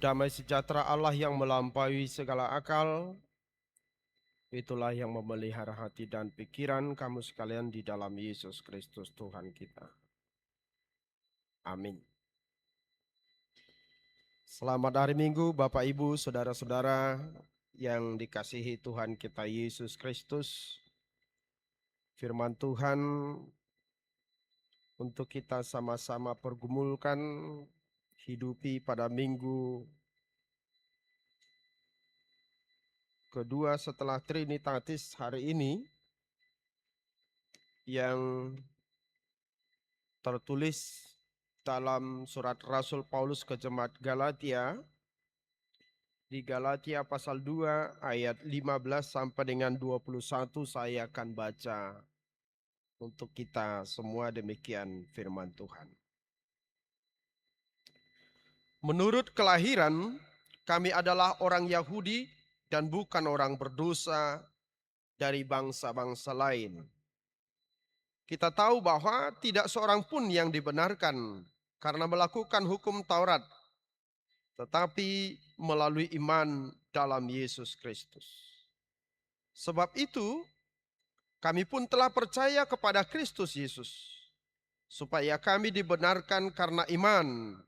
Damai sejahtera Allah yang melampaui segala akal, itulah yang memelihara hati dan pikiran kamu sekalian di dalam Yesus Kristus Tuhan kita. Amin. Selamat hari Minggu Bapak Ibu, Saudara-saudara yang dikasihi Tuhan kita Yesus Kristus. Firman Tuhan untuk kita sama-sama pergumulkan, hidupi pada minggu kedua setelah Trinitatis hari ini, yang tertulis dalam surat Rasul Paulus ke jemaat Galatia, di Galatia pasal 2 ayat 15 sampai dengan 21 saya akan baca untuk kita semua, demikian firman Tuhan. Menurut kelahiran, kami adalah orang Yahudi dan bukan orang berdosa dari bangsa-bangsa lain. Kita tahu bahwa tidak seorang pun yang dibenarkan karena melakukan hukum Taurat, tetapi melalui iman dalam Yesus Kristus. Sebab itu, kami pun telah percaya kepada Kristus Yesus, supaya kami dibenarkan karena iman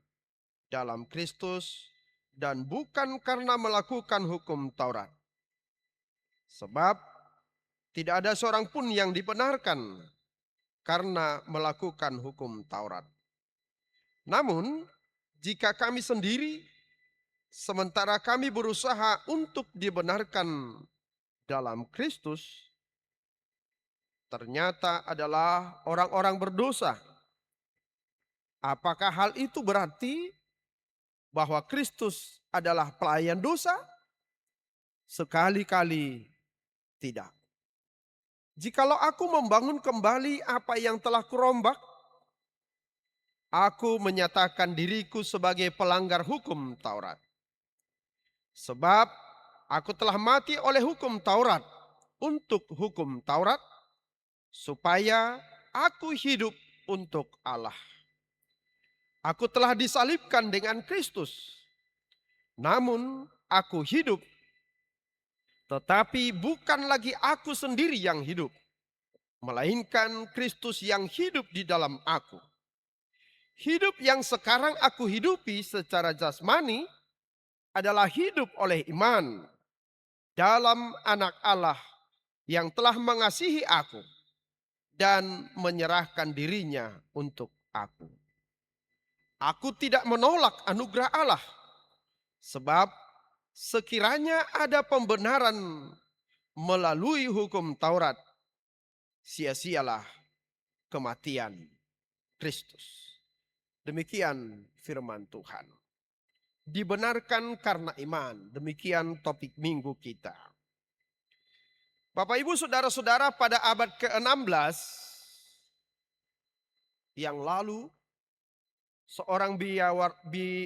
dalam Kristus dan bukan karena melakukan hukum Taurat. Sebab tidak ada seorang pun yang dibenarkan karena melakukan hukum Taurat. Namun, jika kami sendiri, sementara kami berusaha untuk dibenarkan dalam Kristus, ternyata adalah orang-orang berdosa. Apakah hal itu berarti bahwa Kristus adalah pelayan dosa? Sekali-kali tidak. Jikalau aku membangun kembali apa yang telah kurombak, aku menyatakan diriku sebagai pelanggar hukum Taurat. Sebab aku telah mati oleh hukum Taurat untuk hukum Taurat, supaya aku hidup untuk Allah. Aku telah disalibkan dengan Kristus, namun aku hidup, tetapi bukan lagi aku sendiri yang hidup, melainkan Kristus yang hidup di dalam aku. Hidup yang sekarang aku hidupi secara jasmani adalah hidup oleh iman dalam Anak Allah yang telah mengasihi aku dan menyerahkan dirinya untuk aku. Aku tidak menolak anugerah Allah, sebab sekiranya ada pembenaran melalui hukum Taurat, sia-sialah kematian Kristus. Demikian firman Tuhan. Dibenarkan karena iman. Demikian topik minggu kita. Bapak Ibu Saudara-saudara, pada abad ke-16 yang lalu, seorang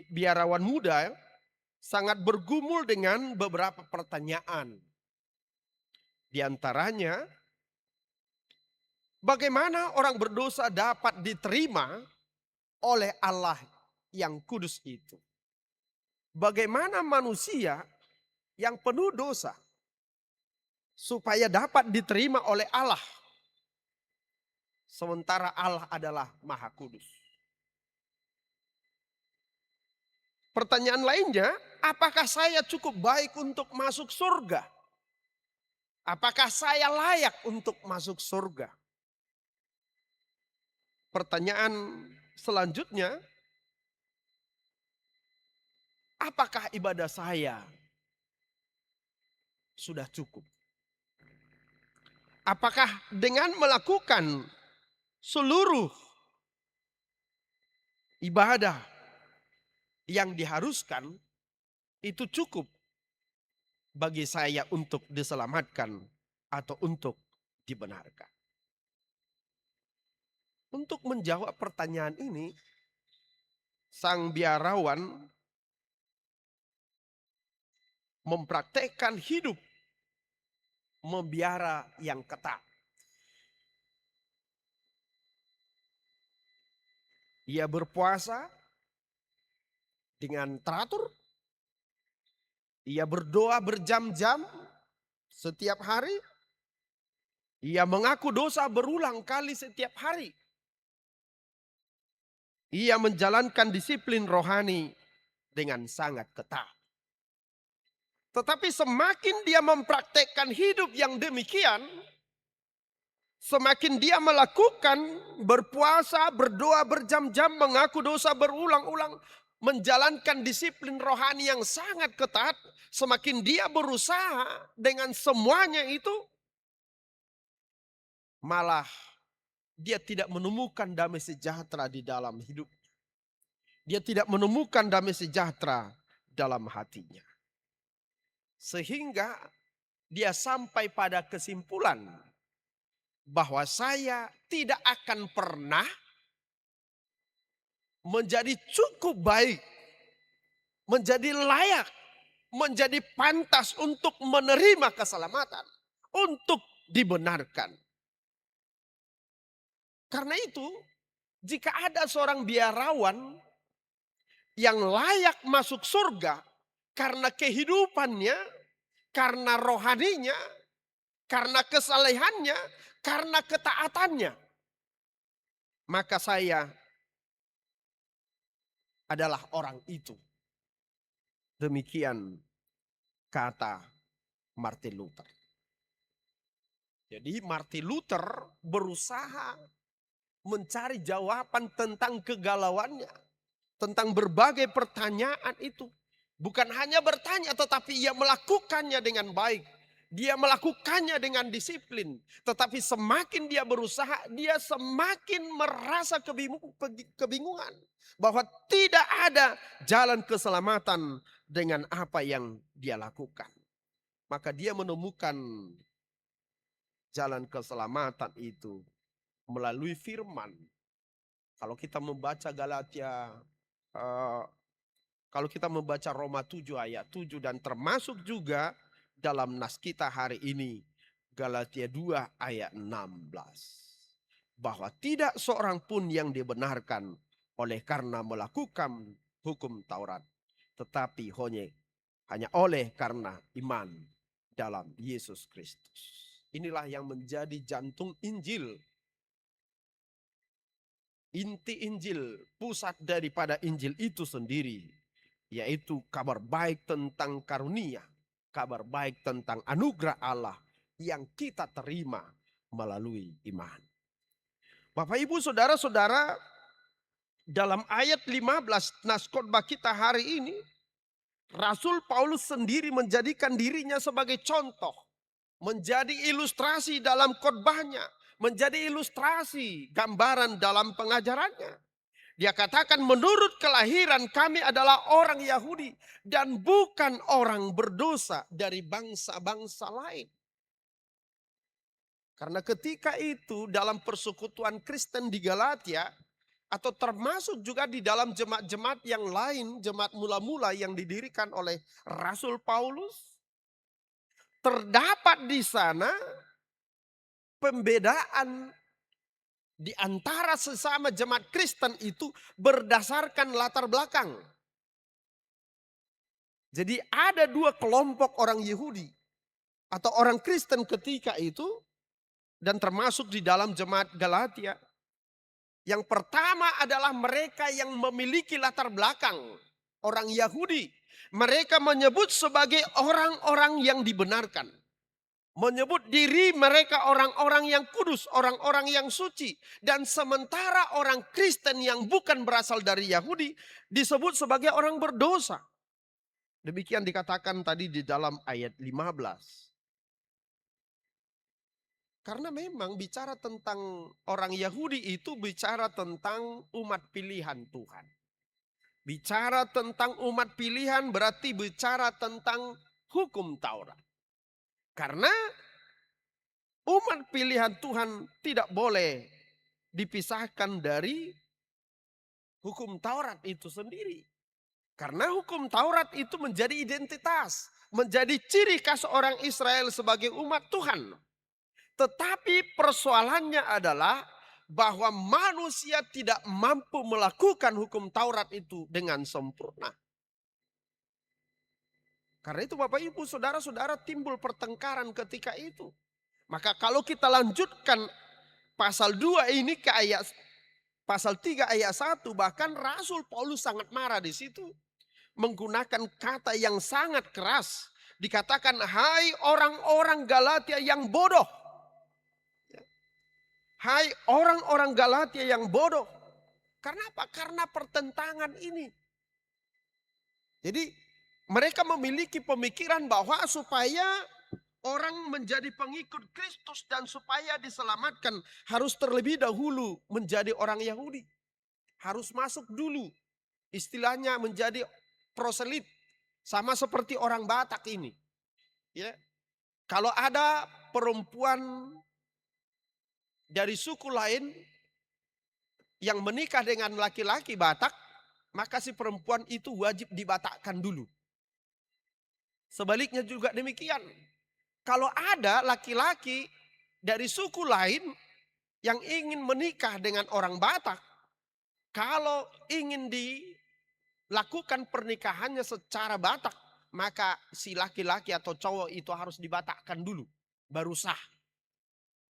biarawan muda sangat bergumul dengan beberapa pertanyaan. Di antaranya, bagaimana orang berdosa dapat diterima oleh Allah yang kudus itu? Bagaimana manusia yang penuh dosa supaya dapat diterima oleh Allah, sementara Allah adalah Maha Kudus? Pertanyaan lainnya, apakah saya cukup baik untuk masuk surga? Apakah saya layak untuk masuk surga? Pertanyaan selanjutnya, apakah ibadah saya sudah cukup? Apakah dengan melakukan seluruh ibadah yang diharuskan itu cukup bagi saya untuk diselamatkan atau untuk dibenarkan? Untuk menjawab pertanyaan ini, sang biarawan mempraktekkan hidup membiara yang ketat. Ia berpuasa dengan teratur, Ia berdoa berjam-jam setiap hari. Ia mengaku dosa berulang kali setiap hari. Ia menjalankan disiplin rohani dengan sangat ketat. Tetapi semakin dia mempraktekkan hidup yang demikian, semakin dia melakukan berpuasa, berdoa berjam-jam, mengaku dosa berulang-ulang, menjalankan disiplin rohani yang sangat ketat, semakin dia berusaha dengan semuanya itu, malah dia tidak menemukan damai sejahtera di dalam hidup. Dia tidak menemukan damai sejahtera dalam hatinya. Sehingga dia sampai pada kesimpulan bahwa saya tidak akan pernah menjadi cukup baik, menjadi layak, menjadi pantas untuk menerima keselamatan, untuk dibenarkan. Karena itu, jika ada seorang biarawan yang layak masuk surga karena kehidupannya, karena rohaninya, karena kesalehannya, karena ketaatannya, maka saya adalah orang itu. Demikian kata Martin Luther. Jadi Martin Luther berusaha mencari jawaban tentang kegalauannya, tentang berbagai pertanyaan itu. Bukan hanya bertanya, tetapi ia melakukannya dengan baik. Dia melakukannya dengan disiplin. Tetapi semakin dia berusaha, dia semakin merasa kebingungan. Bahwa tidak ada jalan keselamatan dengan apa yang dia lakukan. Maka dia menemukan jalan keselamatan itu melalui firman. Kalau kita membaca Galatia, kalau kita membaca Roma 7 ayat 7 dan termasuk juga dalam nas kita hari ini Galatia 2 ayat 16. Bahwa tidak seorang pun yang dibenarkan oleh karena melakukan hukum Taurat. Tetapi hanya oleh karena iman dalam Yesus Kristus. Inilah yang menjadi jantung Injil. Inti Injil, pusat daripada Injil itu sendiri, yaitu kabar baik tentang karunia, kabar baik tentang anugerah Allah yang kita terima melalui iman. Bapak Ibu Saudara-saudara, dalam ayat 15 nas khotbah kita hari ini, Rasul Paulus sendiri menjadikan dirinya sebagai contoh, menjadi ilustrasi dalam khotbahnya, menjadi ilustrasi gambaran dalam pengajarannya. Dia katakan menurut kelahiran kami adalah orang Yahudi dan bukan orang berdosa dari bangsa-bangsa lain. Karena ketika itu dalam persekutuan Kristen di Galatia atau termasuk juga di dalam jemaat-jemaat yang lain, jemaat mula-mula yang didirikan oleh Rasul Paulus, terdapat di sana pembedaan di antara sesama jemaat Kristen itu berdasarkan latar belakang. Jadi ada dua kelompok orang Yahudi atau orang Kristen ketika itu dan termasuk di dalam jemaat Galatia. Yang pertama adalah mereka yang memiliki latar belakang orang Yahudi. Mereka menyebut sebagai orang-orang yang dibenarkan. Menyebut diri mereka orang-orang yang kudus, orang-orang yang suci. Dan sementara orang Kristen yang bukan berasal dari Yahudi disebut sebagai orang berdosa. Demikian dikatakan tadi di dalam ayat 15. Karena memang bicara tentang orang Yahudi itu bicara tentang umat pilihan Tuhan. Bicara tentang umat pilihan berarti bicara tentang hukum Taurat. Karena umat pilihan Tuhan tidak boleh dipisahkan dari hukum Taurat itu sendiri. Karena hukum Taurat itu menjadi identitas, menjadi ciri khas orang Israel sebagai umat Tuhan. Tetapi persoalannya adalah bahwa manusia tidak mampu melakukan hukum Taurat itu dengan sempurna. Karena itu Bapak Ibu Saudara-saudara timbul pertengkaran ketika itu. Maka kalau kita lanjutkan pasal 2 ini ke pasal 3 ayat 1, bahkan Rasul Paulus sangat marah di situ. Menggunakan kata yang sangat keras. Dikatakan, hai orang-orang Galatia yang bodoh. Hai orang-orang Galatia yang bodoh. Karena apa? Karena pertentangan ini. Jadi mereka memiliki pemikiran bahwa supaya orang menjadi pengikut Kristus dan supaya diselamatkan harus terlebih dahulu menjadi orang Yahudi. Harus masuk dulu. Istilahnya menjadi proselit. Sama seperti orang Batak ini. Ya. Kalau ada perempuan dari suku lain yang menikah dengan laki-laki Batak, maka si perempuan itu wajib dibatakkan dulu. Sebaliknya juga demikian. Kalau ada laki-laki dari suku lain yang ingin menikah dengan orang Batak, kalau ingin dilakukan pernikahannya secara Batak, maka si laki-laki atau cowok itu harus dibatakkan dulu, baru sah.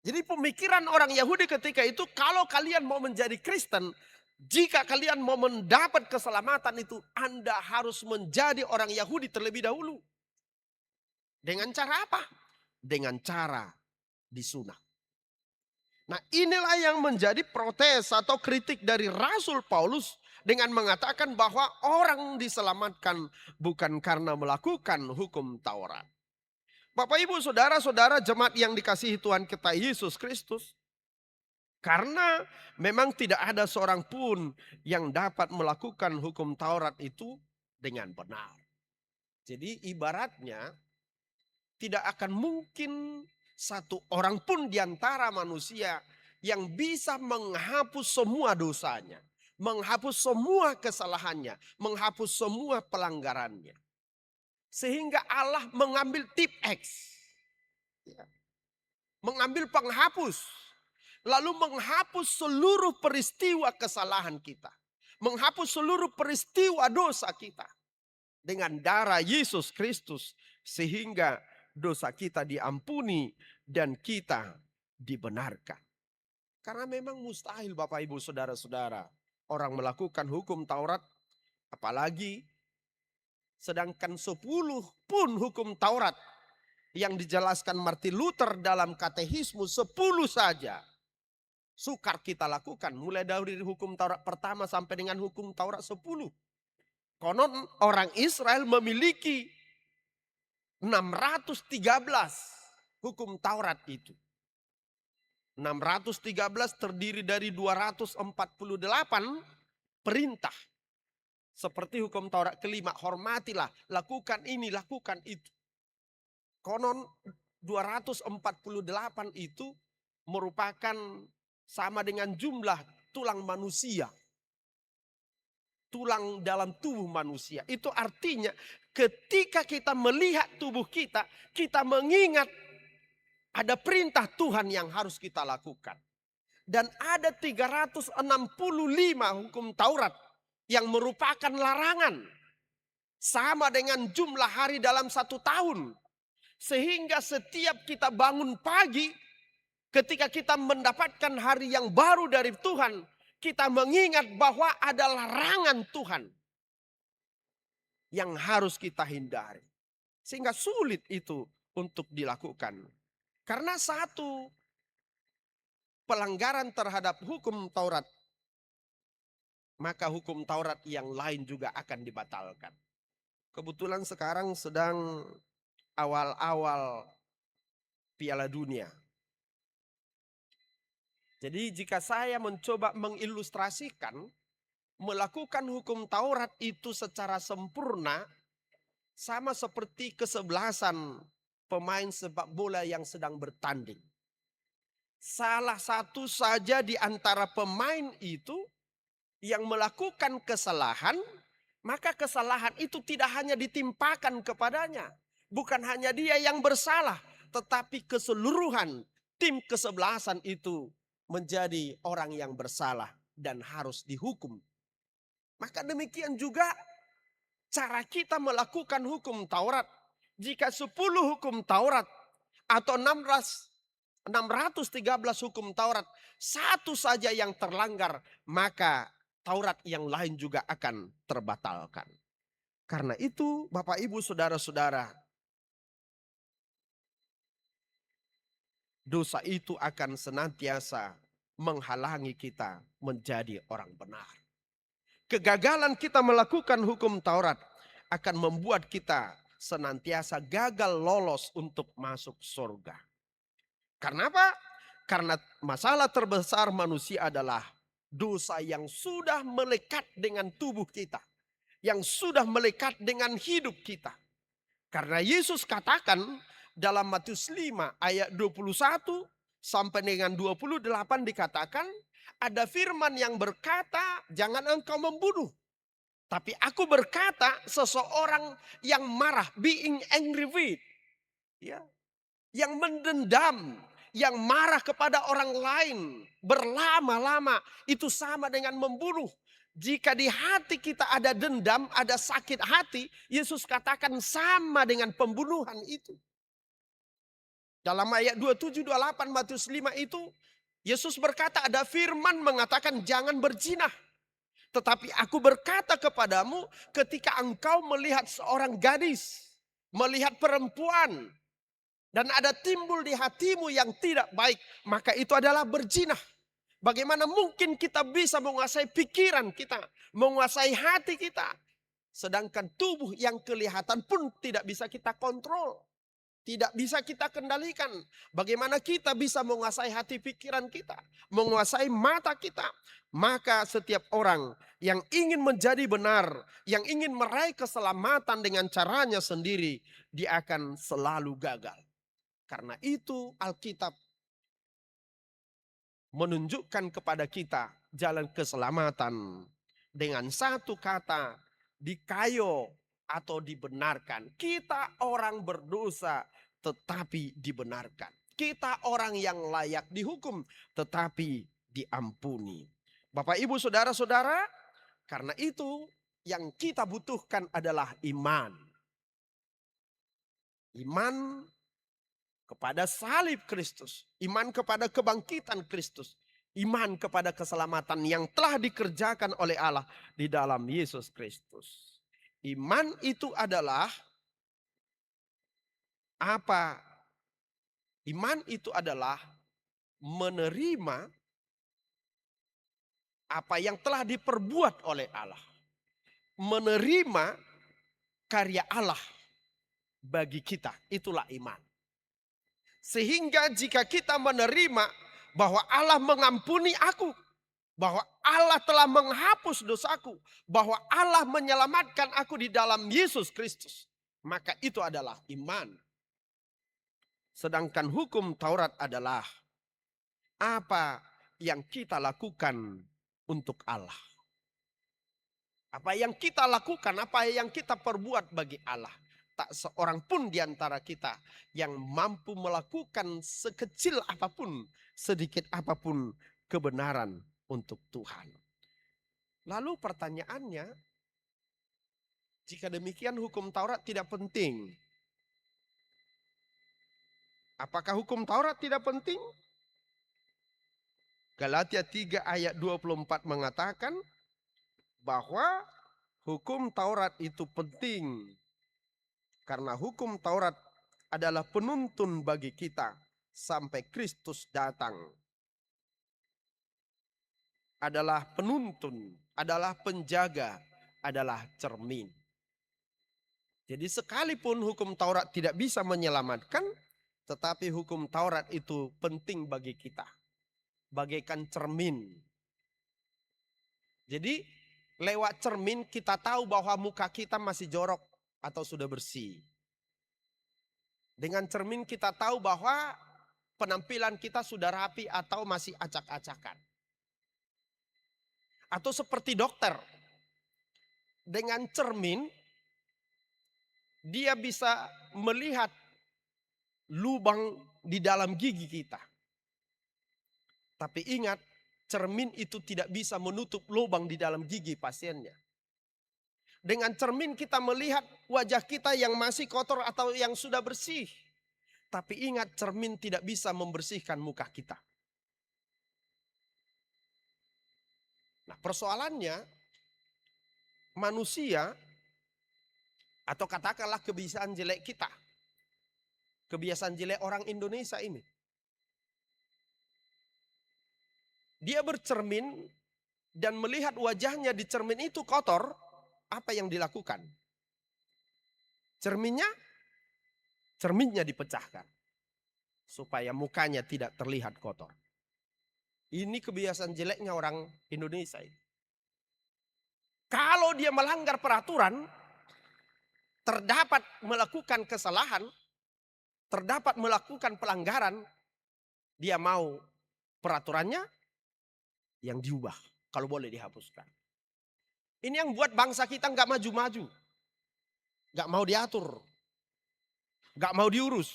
Jadi pemikiran orang Yahudi ketika itu, kalau kalian mau menjadi Kristen, jika kalian mau mendapat keselamatan itu, Anda harus menjadi orang Yahudi terlebih dahulu. Dengan cara apa? Dengan cara disunat. Nah, inilah yang menjadi protes atau kritik dari Rasul Paulus dengan mengatakan bahwa orang diselamatkan bukan karena melakukan hukum Taurat. Bapak Ibu Saudara-saudara jemaat yang dikasihi Tuhan kita Yesus Kristus. Karena memang tidak ada seorang pun yang dapat melakukan hukum Taurat itu dengan benar. Jadi ibaratnya tidak akan mungkin satu orang pun di antara manusia yang bisa menghapus semua dosanya. Menghapus semua kesalahannya. Menghapus semua pelanggarannya. Sehingga Allah mengambil tip X. Mengambil penghapus. Lalu menghapus seluruh peristiwa kesalahan kita. Menghapus seluruh peristiwa dosa kita. Dengan darah Yesus Kristus. Sehingga dosa kita diampuni dan kita dibenarkan. Karena memang mustahil Bapak Ibu Saudara-saudara. Orang melakukan hukum Taurat. Apalagi sedangkan 10 pun hukum Taurat. Yang dijelaskan Martin Luther dalam katekismus 10 saja. Sukar kita lakukan. Mulai dari hukum Taurat pertama sampai dengan hukum Taurat 10. Konon orang Israel memiliki 613 hukum Taurat itu. 613 terdiri dari 248 perintah. Seperti hukum Taurat kelima, hormatilah, lakukan ini, lakukan itu. Konon 248 itu merupakan sama dengan jumlah tulang manusia. Tulang dalam tubuh manusia. Itu artinya ketika kita melihat tubuh kita, kita mengingat ada perintah Tuhan yang harus kita lakukan. Dan ada 365 hukum Taurat yang merupakan larangan. Sama dengan jumlah hari dalam 1 tahun. Sehingga setiap kita bangun pagi, ketika kita mendapatkan hari yang baru dari Tuhan, kita mengingat bahwa ada larangan Tuhan yang harus kita hindari. Sehingga sulit itu untuk dilakukan. Karena satu pelanggaran terhadap hukum Taurat, maka hukum Taurat yang lain juga akan dibatalkan. Kebetulan sekarang sedang awal-awal Piala Dunia. Jadi jika saya mencoba mengilustrasikan, melakukan hukum Taurat itu secara sempurna, sama seperti kesebelasan pemain sepak bola yang sedang bertanding. Salah satu saja di antara pemain itu yang melakukan kesalahan, maka kesalahan itu tidak hanya ditimpakan kepadanya. Bukan hanya dia yang bersalah, tetapi keseluruhan tim kesebelasan itu menjadi orang yang bersalah dan harus dihukum. Maka demikian juga cara kita melakukan hukum Taurat. Jika 10 hukum Taurat atau 613 hukum Taurat, satu saja yang terlanggar, maka Taurat yang lain juga akan terbatalkan. Karena itu Bapak Ibu Saudara-saudara, dosa itu akan senantiasa menghalangi kita menjadi orang benar. Kegagalan kita melakukan hukum Taurat akan membuat kita senantiasa gagal lolos untuk masuk surga. Karena apa? Karena masalah terbesar manusia adalah dosa yang sudah melekat dengan tubuh kita, yang sudah melekat dengan hidup kita. Karena Yesus katakan dalam Matius 5 ayat 21 sampai dengan 28 dikatakan, ada firman yang berkata, jangan engkau membunuh. Tapi aku berkata, seseorang yang marah, being angry with, ya, yang mendendam, yang marah kepada orang lain berlama-lama, itu sama dengan membunuh. Jika di hati kita ada dendam, ada sakit hati, Yesus katakan sama dengan pembunuhan itu. Dalam ayat 27-28 Matius 5 itu, Yesus berkata, ada firman mengatakan jangan berzina. Tetapi aku berkata kepadamu, ketika engkau melihat seorang gadis, melihat perempuan, dan ada timbul di hatimu yang tidak baik, maka itu adalah berzina. Bagaimana mungkin kita bisa menguasai pikiran kita, menguasai hati kita, sedangkan tubuh yang kelihatan pun tidak bisa kita kontrol, tidak bisa kita kendalikan. Bagaimana kita bisa menguasai hati pikiran kita, menguasai mata kita? Maka setiap orang yang ingin menjadi benar, yang ingin meraih keselamatan dengan caranya sendiri, dia akan selalu gagal. Karena itu Alkitab menunjukkan kepada kita jalan keselamatan dengan satu kata, dikayo atau dibenarkan. Kita orang berdosa tetapi dibenarkan. Kita orang yang layak dihukum tetapi diampuni. Bapak Ibu Saudara-saudara, karena itu yang kita butuhkan adalah iman. Iman kepada salib Kristus, iman kepada kebangkitan Kristus, iman kepada keselamatan yang telah dikerjakan oleh Allah di dalam Yesus Kristus. Iman itu adalah apa? Iman itu adalah menerima apa yang telah diperbuat oleh Allah. Menerima karya Allah bagi kita, itulah iman. Sehingga jika kita menerima bahwa Allah mengampuni aku, bahwa Allah telah menghapus dosaku, bahwa Allah menyelamatkan aku di dalam Yesus Kristus, maka itu adalah iman. Sedangkan hukum Taurat adalah apa yang kita lakukan untuk Allah. Apa yang kita lakukan, apa yang kita perbuat bagi Allah. Tak seorang pun di antara kita yang mampu melakukan sekecil apapun, sedikit apapun kebenaran untuk Tuhan. Lalu pertanyaannya, jika demikian hukum Taurat tidak penting. Apakah hukum Taurat tidak penting? Galatia 3 ayat 24 mengatakan bahwa hukum Taurat itu penting. Karena hukum Taurat adalah penuntun bagi kita sampai Kristus datang. Adalah penuntun, adalah penjaga, adalah cermin. Jadi sekalipun hukum Taurat tidak bisa menyelamatkan, tetapi hukum Taurat itu penting bagi kita. Bagaikan cermin. Jadi lewat cermin kita tahu bahwa muka kita masih jorok atau sudah bersih. Dengan cermin kita tahu bahwa penampilan kita sudah rapi atau masih acak-acakan. Atau seperti dokter. Dengan cermin dia bisa melihat lubang di dalam gigi kita. Tapi ingat, cermin itu tidak bisa menutup lubang di dalam gigi pasiennya. Dengan cermin kita melihat wajah kita yang masih kotor atau yang sudah bersih. Tapi ingat, cermin tidak bisa membersihkan muka kita. Nah, persoalannya manusia atau katakanlah kebiasaan jelek kita. Kebiasaan jelek orang Indonesia ini. Dia bercermin dan melihat wajahnya di cermin itu kotor, apa yang dilakukan? Cerminnya dipecahkan supaya mukanya tidak terlihat kotor. Ini kebiasaan jeleknya orang Indonesia ini. Kalau dia melanggar peraturan, terdapat melakukan kesalahan, terdapat melakukan pelanggaran, dia mau peraturannya yang diubah, kalau boleh dihapuskan. Ini yang buat bangsa kita nggak maju-maju, nggak mau diatur, nggak mau diurus.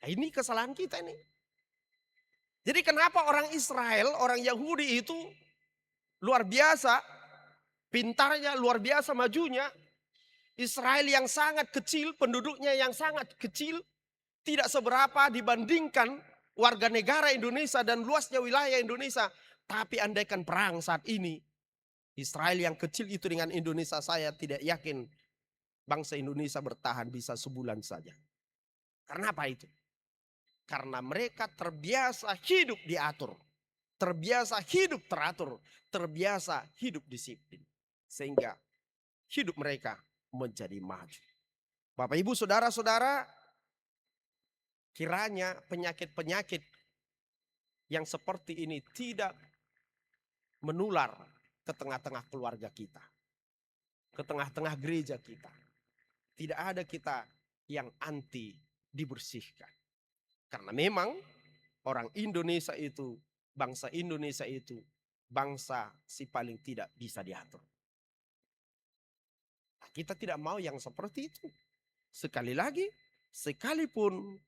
Nah, ini kesalahan kita ini. Jadi kenapa orang Israel, orang Yahudi itu luar biasa, pintarnya luar biasa majunya. Israel yang sangat kecil, penduduknya yang sangat kecil, tidak seberapa dibandingkan warga negara Indonesia dan luasnya wilayah Indonesia. Tapi andaikan perang saat ini, Israel yang kecil itu dengan Indonesia, saya tidak yakin bangsa Indonesia bertahan bisa sebulan saja. Karena apa itu? Karena mereka terbiasa hidup diatur, terbiasa hidup teratur, terbiasa hidup disiplin. Sehingga hidup mereka menjadi maju. Bapak, Ibu, Saudara-saudara, kiranya penyakit-penyakit yang seperti ini tidak menular ke tengah-tengah keluarga kita, ke tengah-tengah gereja kita. Tidak ada kita yang anti dibersihkan. Karena memang orang Indonesia itu, bangsa Indonesia itu, bangsa si paling tidak bisa diatur. Kita tidak mau yang seperti itu. Sekali lagi, sekalipun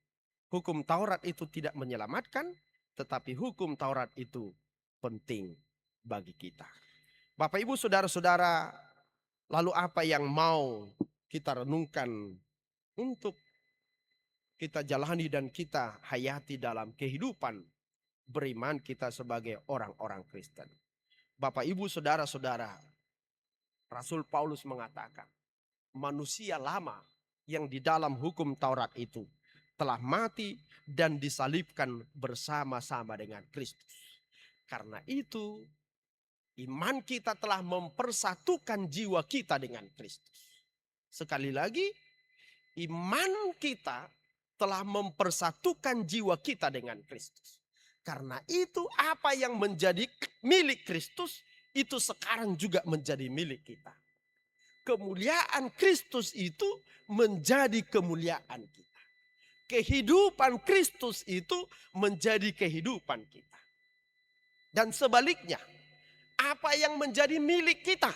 hukum Taurat itu tidak menyelamatkan, tetapi hukum Taurat itu penting bagi kita. Bapak, Ibu, Saudara-saudara, lalu apa yang mau kita renungkan untuk kita jalani dan kita hayati dalam kehidupan beriman kita sebagai orang-orang Kristen? Bapak, Ibu, Saudara-saudara, Rasul Paulus mengatakan, manusia lama yang di dalam hukum Taurat itu telah mati dan disalibkan bersama-sama dengan Kristus. Karena itu, iman kita telah mempersatukan jiwa kita dengan Kristus. Sekali lagi, iman kita telah mempersatukan jiwa kita dengan Kristus. Karena itu, apa yang menjadi milik Kristus itu sekarang juga menjadi milik kita. Kemuliaan Kristus itu menjadi kemuliaan kita. Kehidupan Kristus itu menjadi kehidupan kita. Dan sebaliknya, apa yang menjadi milik kita,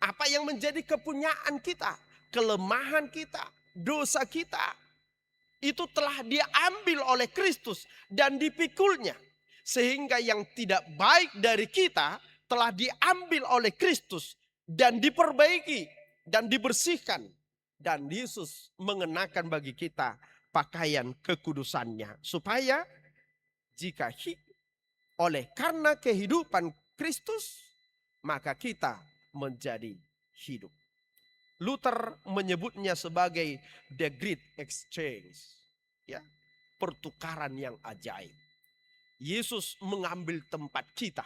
apa yang menjadi kepunyaan kita, kelemahan kita, dosa kita, itu telah diambil oleh Kristus dan dipikulnya. Sehingga yang tidak baik dari kita telah diambil oleh Kristus dan diperbaiki dan dibersihkan. Dan Yesus mengenakan bagi kita pakaian kekudusannya. Supaya jika oleh karena kehidupan Kristus, maka kita menjadi hidup. Luther menyebutnya sebagai the great exchange. Ya, pertukaran yang ajaib. Yesus mengambil tempat kita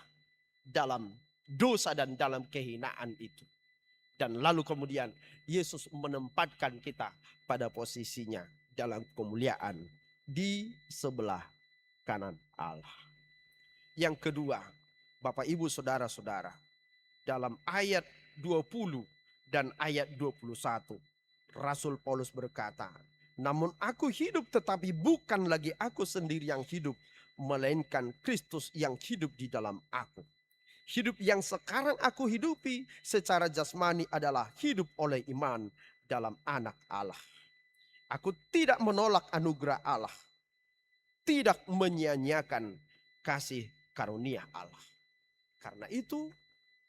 dalam dosa dan dalam kehinaan itu. Dan lalu kemudian Yesus menempatkan kita pada posisinya dalam kemuliaan di sebelah kanan Allah. Yang kedua, Bapak, Ibu, Saudara-saudara, dalam ayat 20 dan ayat 21, Rasul Paulus berkata, namun aku hidup tetapi bukan lagi aku sendiri yang hidup, melainkan Kristus yang hidup di dalam aku. Hidup yang sekarang aku hidupi secara jasmani adalah hidup oleh iman dalam Anak Allah. Aku tidak menolak anugerah Allah, tidak menyia-nyiakan kasih karunia Allah. Karena itu,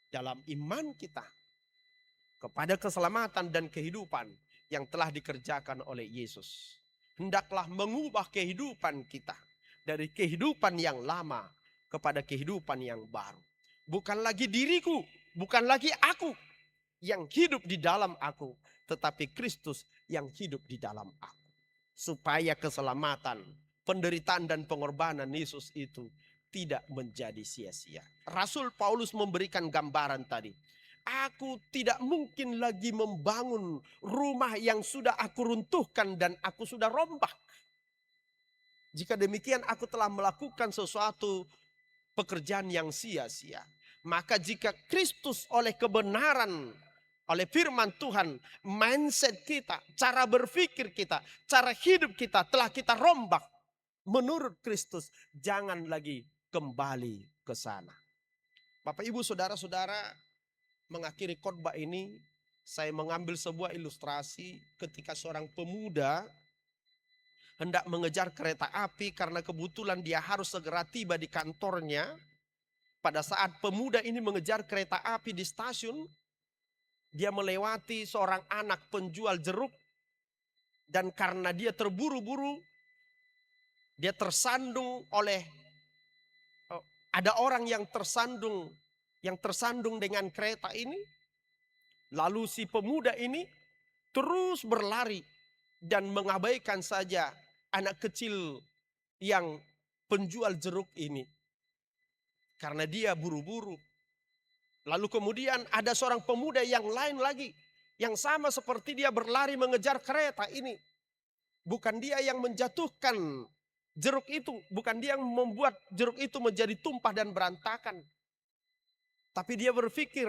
dalam iman kita kepada keselamatan dan kehidupan yang telah dikerjakan oleh Yesus. Hendaklah mengubah kehidupan kita dari kehidupan yang lama kepada kehidupan yang baru. Bukan lagi diriku, bukan lagi aku yang hidup di dalam aku, tetapi Kristus yang hidup di dalam aku. Supaya keselamatan, penderitaan dan pengorbanan Yesus itu tidak menjadi sia-sia. Rasul Paulus memberikan gambaran tadi. Aku tidak mungkin lagi membangun rumah yang sudah aku runtuhkan dan aku sudah rombak. Jika demikian aku telah melakukan sesuatu pekerjaan yang sia-sia. Maka jika Kristus oleh kebenaran, oleh firman Tuhan, mindset kita, cara berpikir kita, cara hidup kita telah kita rombak menurut Kristus, jangan lagi kembali ke sana. Bapak Ibu saudara-saudara, mengakhiri khotbah ini saya mengambil sebuah ilustrasi ketika seorang pemuda hendak mengejar kereta api karena kebetulan dia harus segera tiba di kantornya. Pada saat pemuda ini mengejar kereta api di stasiun, dia melewati seorang anak penjual jeruk, dan karena dia terburu-buru, dia tersandung oleh ada orang yang tersandung dengan kereta ini. Lalu si pemuda ini terus berlari dan mengabaikan saja anak kecil yang penjual jeruk ini. Karena dia buru-buru. Lalu kemudian ada seorang pemuda yang lain lagi, yang sama seperti dia berlari mengejar kereta ini. Bukan dia yang menjatuhkan jeruk itu, bukan dia yang membuat jeruk itu menjadi tumpah dan berantakan. Tapi dia berpikir,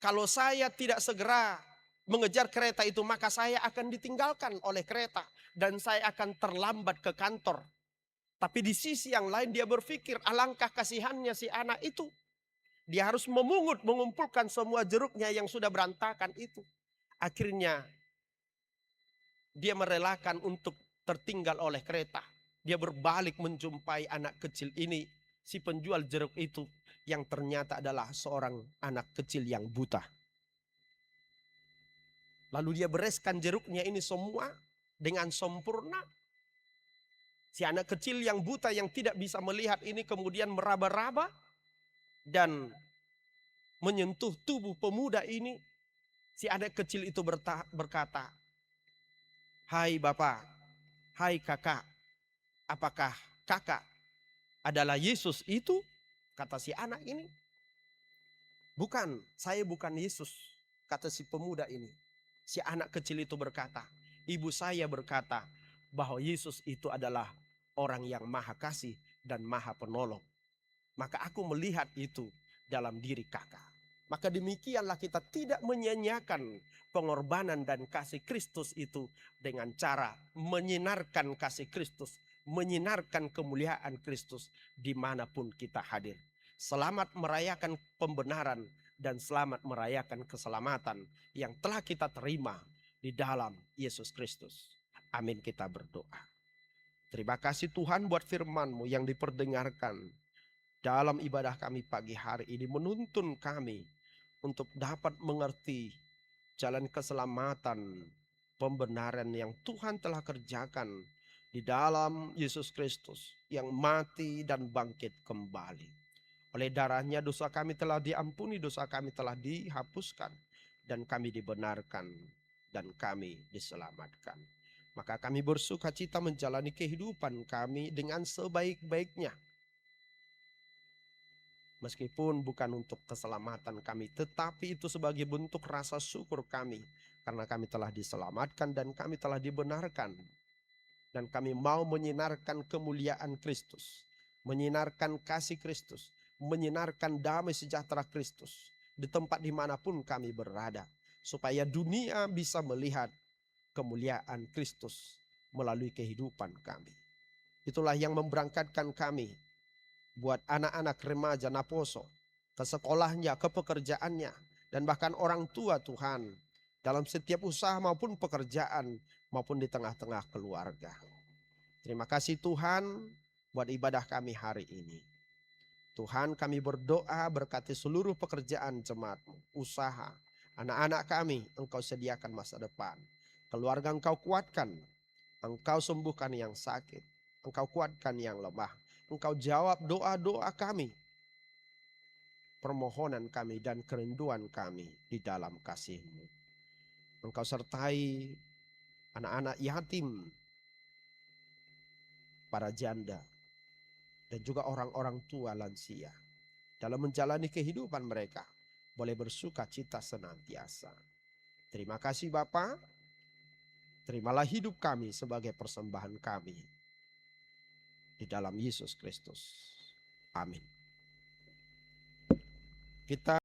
kalau saya tidak segera mengejar kereta itu, maka saya akan ditinggalkan oleh kereta dan saya akan terlambat ke kantor. Tapi di sisi yang lain dia berpikir, alangkah kasihannya si anak itu. Dia harus mengumpulkan semua jeruknya yang sudah berantakan itu. Akhirnya dia merelakan untuk tertinggal oleh kereta. Dia berbalik menjumpai anak kecil ini, si penjual jeruk itu, yang ternyata adalah seorang anak kecil yang buta. Lalu dia bereskan jeruknya ini semua dengan sempurna. Si anak kecil yang buta yang tidak bisa melihat ini kemudian meraba-raba dan menyentuh tubuh pemuda ini. Si anak kecil itu berkata, "Hai Bapak, hai Kakak, apakah Kakak adalah Yesus itu?" Kata si anak ini. "Bukan, saya bukan Yesus," kata si pemuda ini. Si anak kecil itu berkata, "Ibu saya berkata bahwa Yesus itu adalah orang yang maha kasih dan maha penolong. Maka aku melihat itu dalam diri Kakak." Maka demikianlah kita tidak menyia-nyiakan pengorbanan dan kasih Kristus itu dengan cara menyinarkan kasih Kristus, menyinarkan kemuliaan Kristus dimanapun kita hadir. Selamat merayakan pembenaran dan selamat merayakan keselamatan yang telah kita terima di dalam Yesus Kristus. Amin, kita berdoa. Terima kasih Tuhan buat firman-Mu yang diperdengarkan dalam ibadah kami pagi hari ini, menuntun kami untuk dapat mengerti jalan keselamatan, pembenaran yang Tuhan telah kerjakan di dalam Yesus Kristus yang mati dan bangkit kembali. Oleh darahnya dosa kami telah diampuni, dosa kami telah dihapuskan, dan kami dibenarkan, dan kami diselamatkan. Maka kami bersuka cita menjalani kehidupan kami dengan sebaik-baiknya. Meskipun bukan untuk keselamatan kami, tetapi itu sebagai bentuk rasa syukur kami. Karena kami telah diselamatkan dan kami telah dibenarkan. Dan kami mau menyinarkan kemuliaan Kristus, menyinarkan kasih Kristus, menyinarkan damai sejahtera Kristus di tempat dimanapun kami berada, supaya dunia bisa melihat kemuliaan Kristus melalui kehidupan kami. Itulah yang memberangkatkan kami buat anak-anak remaja Naposo ke sekolahnya, ke pekerjaannya, dan bahkan orang tua Tuhan dalam setiap usaha maupun pekerjaan maupun di tengah-tengah keluarga. Terima kasih Tuhan buat ibadah kami hari ini. Tuhan, kami berdoa berkati seluruh pekerjaan jemaat-Mu, usaha, anak-anak kami, Engkau sediakan masa depan. Keluarga Engkau kuatkan, Engkau sembuhkan yang sakit, Engkau kuatkan yang lemah. Engkau jawab doa-doa kami, permohonan kami dan kerinduan kami di dalam kasih-Mu. Engkau sertai anak-anak yatim, para janda, dan juga orang-orang tua lansia dalam menjalani kehidupan mereka boleh bersuka cita senantiasa. Terima kasih Bapa. Terimalah hidup kami sebagai persembahan kami di dalam Yesus Kristus. Amin. Kita